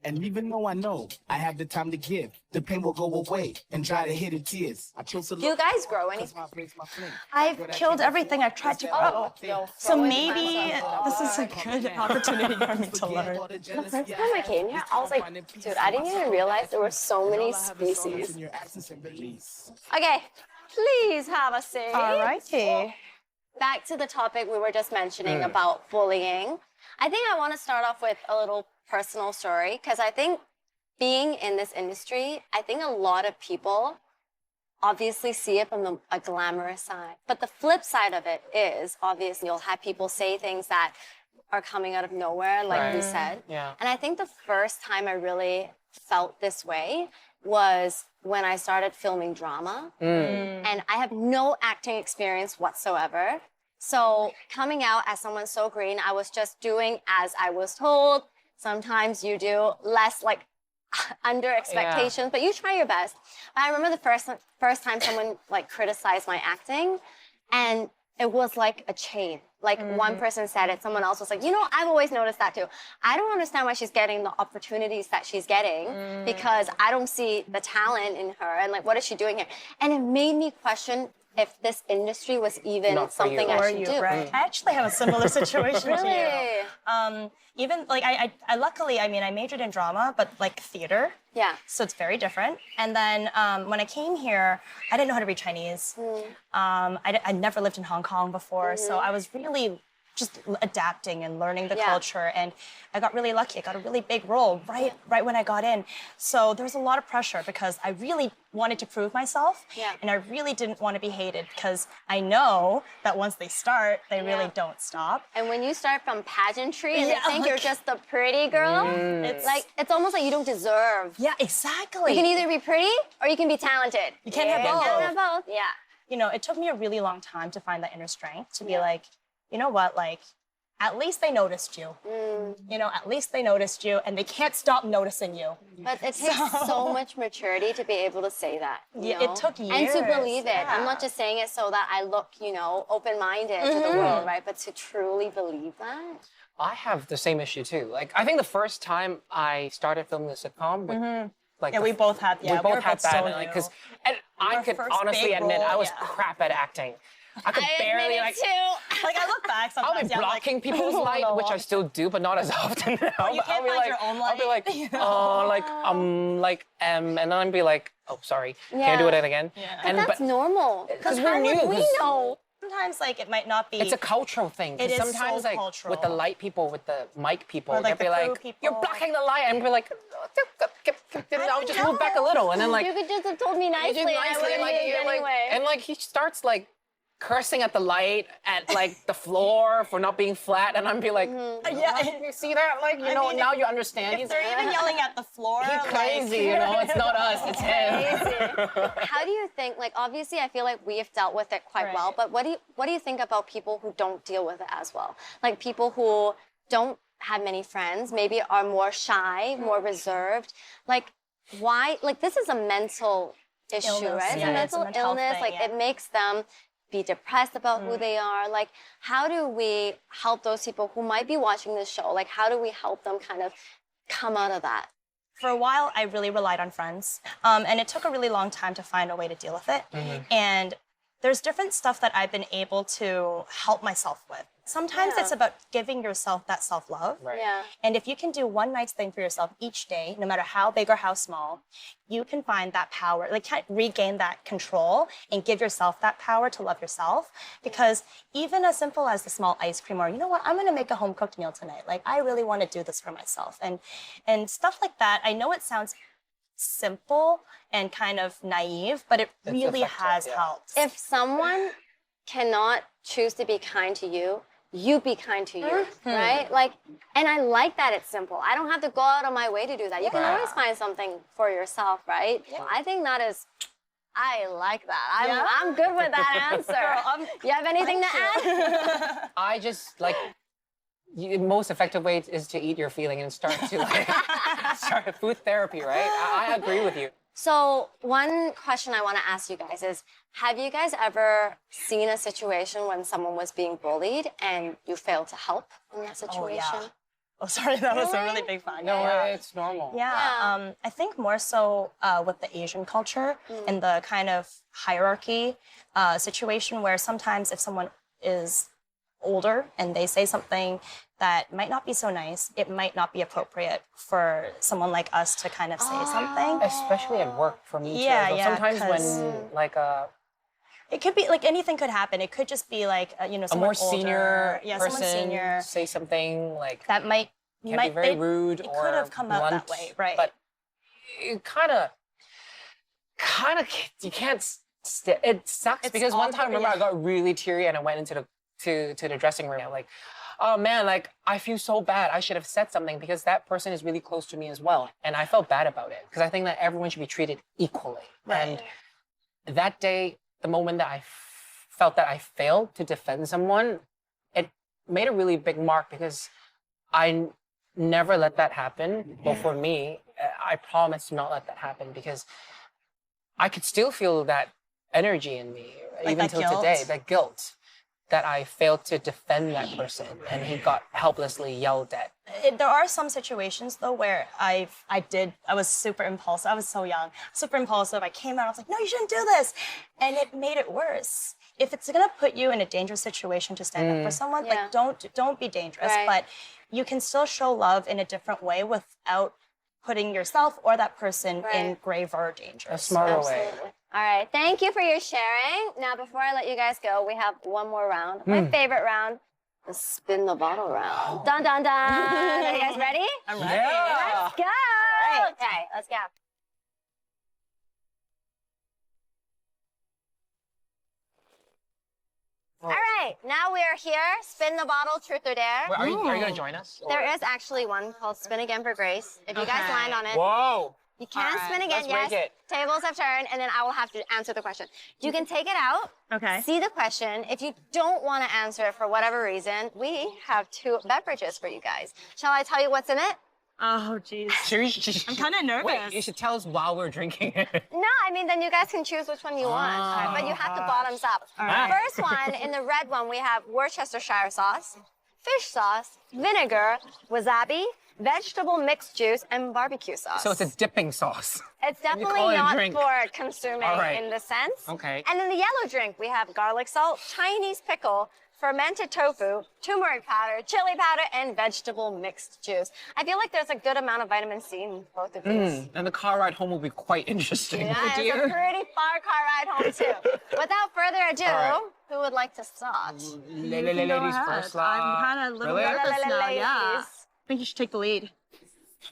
And even though I know I have the time to give, the pain will go away and dry the hidden tears. I chose to Do you guys grow any? I've killed everything I've tried to grow. So maybe this is a good opportunity for me to learn. The first time I came here, I was like, dude, I didn't even realize there were so many species. Okay, please have a seat. All righty. Back to the topic we were just mentioning about bullying. I think I want to start off with a little personal story, because I think being in this industry, I think a lot of people obviously see it from a glamorous side. But the flip side of it is, obviously, you'll have people say things that are coming out of nowhere, like you said. Yeah. And I think the first time I really felt this way was when I started filming drama. And I have no acting experience whatsoever. So coming out as someone so green, I was just doing as I was told. Sometimes you do less, like, under expectations, but you try your best. But I remember the first time someone like criticized my acting, and it was like a chain. Like one person said it, someone else was like, you know, I've always noticed that too. I don't understand why she's getting the opportunities that she's getting because I don't see the talent in her, and like, what is she doing here? And it made me question if this industry was even something I should do. Right. I actually have a similar situation to you. Even like I luckily, I mean, I majored in drama, but like theater. Yeah. So it's very different. And then when I came here, I didn't know how to read Chinese. I'd never lived in Hong Kong before, so I was really just adapting and learning the culture. And I got really lucky. I got a really big role right when I got in. So there was a lot of pressure because I really wanted to prove myself. And I really didn't want to be hated because I know that once they start, they really don't stop. And when you start from pageantry and they think you're just the pretty girl, it's almost like you don't deserve. Yeah, exactly. You can either be pretty or you can be talented. You can't have both. You can't have both. Yeah. You know, it took me a really long time to find that inner strength to be like, you know what, like, at least they noticed you. You know, at least they noticed you, and they can't stop noticing you. But it takes so much maturity to be able to say that. Yeah, it took years. And to believe it. I'm not just saying it so that I look, you know, open-minded to the world, right? But to truly believe that. I have the same issue too. Like, I think the first time I started filming the sitcom, like we both had, we both had that, because I could honestly admit I was crap at acting. I could barely like. Like I look back sometimes. I'll be blocking people's light, which I still do, but not as often now. You can't find your own light. I'll be like, and then I'd be like, oh, sorry, can't do it again. And that's normal. Because we're new. We know. Sometimes like it might not be. It's a cultural thing. It is sometimes so like cultural. with the light people, with the mic people, Or, like, they'll be the crew like, people, you're blocking the light, and we're like, I'll just move back a little, and then like You could just have told me nicely. I would have like, did it anyway. and like he starts like cursing at the light, at like the floor for not being flat, and I'm be like, you see that? Like, you know, now you understand. If they're even yelling at the floor, He's crazy, you know, it's not us, it's him. How do you think, like, obviously I feel like we've dealt with it quite well, but what do you think about people who don't deal with it as well? Like people who don't have many friends, maybe are more shy, more reserved. Like, why? Like, this is a mental issue, right? It's a mental illness. Like, it makes them be depressed about who they are. Like, how do we help those people who might be watching this show? Like, how do we help them kind of come out of that? For a while, I really relied on friends. And it took a really long time to find a way to deal with it. And there's different stuff that I've been able to help myself with. Sometimes it's about giving yourself that self-love. Yeah. And if you can do one nice thing for yourself each day, no matter how big or how small, you can find that power, like regain that control and give yourself that power to love yourself. Because even as simple as the small ice cream or, you know what, I'm gonna make a home-cooked meal tonight. Like, I really wanna do this for myself. And stuff like that, I know it sounds simple and kind of naive, but it really has helped. If someone cannot choose to be kind to you, you be kind to you, right? Like, and I like that it's simple. I don't have to go out of my way to do that. You can always find something for yourself, right? I think that is, I like that. I'm good with that answer. Girl, you have anything to add? I just like, the most effective way is to eat your feeling and start to like, start food therapy, right? I agree with you. So one question I want to ask you guys is, have you guys ever seen a situation when someone was being bullied and you failed to help in that situation? Oh, sorry, that was a really big fan. No, Yeah. it's normal. Yeah, Yeah. I think more so with the Asian culture and the kind of hierarchy situation where sometimes if someone is older and they say something that might not be so nice, it might not be appropriate for someone like us to kind of say something. Especially at work for me Yeah, too. So yeah, sometimes 'cause- when like a It could be like anything could happen. It could just be like someone more senior older. Yeah, person someone senior say something like that might can be very they- rude it or could have come out that blunt, way, right? But it kind of you can't. It sucks It's because one time, awkward, remember, I yeah. got really teary and I went into the dressing room. Like, oh man, like I feel so bad. I should have said something because that person is really close to me as well, and I felt bad about it because I think that everyone should be treated equally. Right. And that day, the moment that I felt that I failed to defend someone, it made a really big mark because I never let that happen. But for me, I promise to not let that happen because I could still feel that energy in me, Like even that till guilt? today, that guilt that I failed to defend that person and he got helplessly yelled at. There are some situations though where I was super impulsive. I was so young, super impulsive. I came out, I was like, no, you shouldn't do this. And it made it worse. If it's gonna put you in a dangerous situation to stand up for someone, Yeah. like don't be dangerous. Right. But you can still show love in a different way without putting yourself or that person in Right. graver danger. A smarter way. Absolutely. All right, thank you for your sharing. Now, before I let you guys go, we have one more round. My favorite round, the spin the bottle round. Dun dun dun. Are you guys ready? I'm ready. Yeah. Let's go. Okay, let's go. All right, now we are here. Spin the bottle, truth or dare. Wait, are you gonna join us? or- There is actually one called Spin Again for Grace. If you guys Okay. land on it, Whoa! you can All right, spin again, let's yes. break it. Tables have turned, and then I will have to answer the question. You can take it out, Okay. see the question. If you don't want to answer it for whatever reason, we have 2 beverages for you guys. Shall I tell you what's in it? Oh, jeez. I'm kinda nervous. Wait, you should tell us while we're drinking it. No, I mean, then you guys can choose which one you want. But you have to bottoms up. right. First one, in the red one, we have Worcestershire sauce, fish sauce, vinegar, wasabi, vegetable mixed juice, and barbecue sauce. So it's a dipping sauce. It's you definitely call it a not drink. for consuming All right. in the sense. Okay. And in the yellow drink, we have garlic salt, Chinese pickle, fermented tofu, turmeric powder, chili powder, and vegetable mixed juice. I feel like there's a good amount of vitamin C in both of these. And the car ride home will be quite interesting. Yeah, Oh, it's a dear. pretty far car ride home too. Without further ado, right. who would like to start? Ladies first. I'm kind of a little really? nervous now. Yeah. Ladies. I think you should take the lead.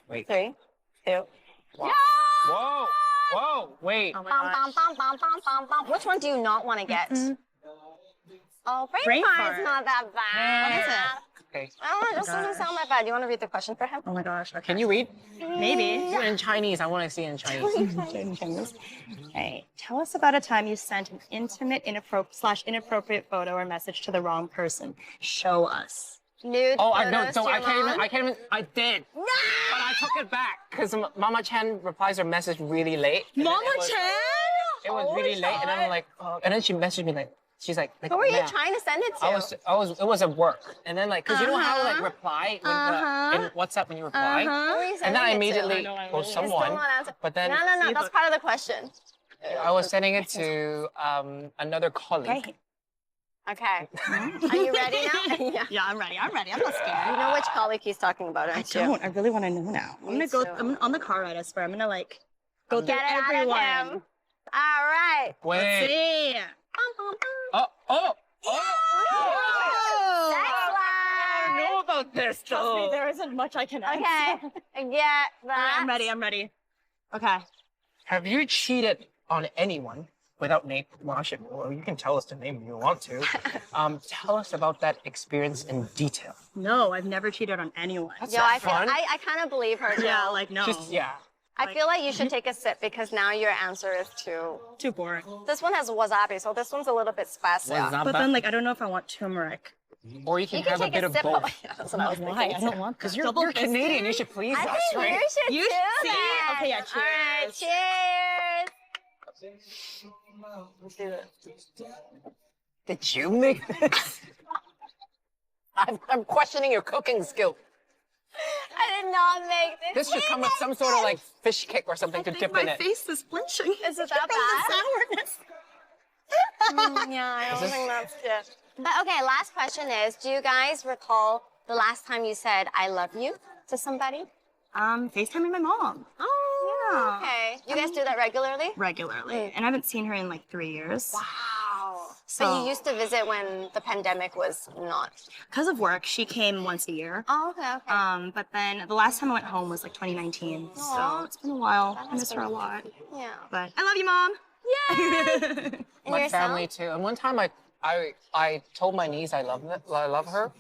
Wait. 3, 2. Whoa! Whoa! Wait. Oh my Bum, bum, gosh. bum, bum, bum, bum, bum. Which one do you not want to get? Oh, brain Brain fart's fart. not that bad. What is it? I Okay. don't know, it just doesn't sound that bad. You want to read the question for him? Oh my gosh. Okay. Can you read? Maybe. Do it in Chinese. I want to see it in Chinese. Hey, tell us about a time you sent an intimate, inappropriate photo or message to the wrong person. Show us. Nude Oh, I no, photos so to I your can't even. mom? I can't even. I did, No! but I took it back because Mama Chen replies her message really late. and then Mama it was- Chen? It was really late, and I'm like, oh, and then she messaged me like, she's like, Who were you "Man." trying to send it to? It was at work, and then like, cause you know how like reply when in WhatsApp when you reply, Who were you and then I sending it to? immediately post You still someone, not answer- but then No, that's part of the question. I was sending it to another colleague. Right. Okay. Are you ready now? Yeah. Yeah, I'm ready. I'm ready. I'm not You scared. know which colleague he's talking about, I don't you? don't. I really want to know now. I'm gonna go. too. I'm on the car ride. I swear. I'm gonna like go through Get it everyone. out of him. All right. Wait. See. Bum, bum, bum. Oh. Sex I life. know about this Trust me, though. there isn't much I can answer. Okay. Get that. I'm ready. I'm ready. Okay. Have you cheated on anyone without name? Well, or you can tell us the name if you want to. Tell us about that experience in detail. No, I've never cheated on anyone. Yo, I fun. kind of believe her. Yeah, Joe. like no. Just yeah. I feel like you should take a sip because now your answer is too. Too boring. This one has wasabi, so this one's a little bit spicy. But then, like, I don't know if I want turmeric. Or you can You can have a take bit a of sip. both. Yeah, that's what I was Why? thinking. I don't want Because that. you're Canadian, you should please I us, think right? you should You do see? that. Okay, yeah, All right, cheers. Did you make this? I'm questioning your cooking skill. I did not make this. This should come with some sort of like fish kick or something to dip in it. face is flinching. Is it that bad? Sourness. Yeah, I don't this- think that's good. But okay, last question is, do you guys recall the last time you said I love you to somebody? FaceTiming my mom Oh, Yeah. okay. You guys do that regularly? regularly, and I haven't seen her in like 3 years. Wow. So- But you used to visit when the pandemic was not. Because of work, she came once a year. Oh, okay, okay. But then the last time I went home was like 2019, Aw. so it's been a while. I has miss her a been- lot. Yeah. But I love you, Mom. Yay! And My yourself? family too. And one time I told my niece I love her,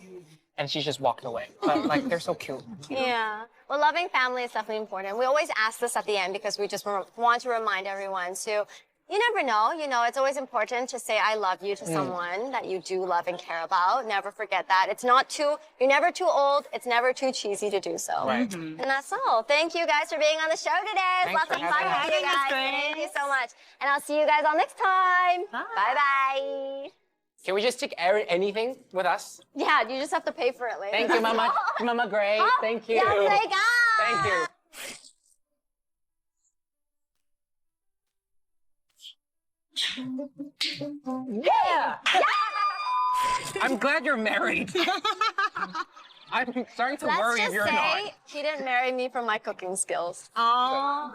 and she just walked away. But like they're so cute. Yeah. Well, loving family is definitely important. We always ask this at the end because we just want to remind everyone to, you never know, it's always important to say I love you to someone that you do love and care about. Never forget that. You're never too old. It's never too cheesy to do so. Right. And that's all. Thank you guys for being on the show today. It's Thanks lots for of fun having with you us. guys. Great. Thank you so much. And I'll see you guys all next time. Bye. Bye-bye. Can we just take anything with us? Yeah, you just have to pay for it later. Thank you, Mama. Mama Gray. Thank you. Yeah, Thank you. Yeah. I'm glad you're married. I'm starting to Let's worry just if you're say not. he didn't marry me for my cooking skills. Oh.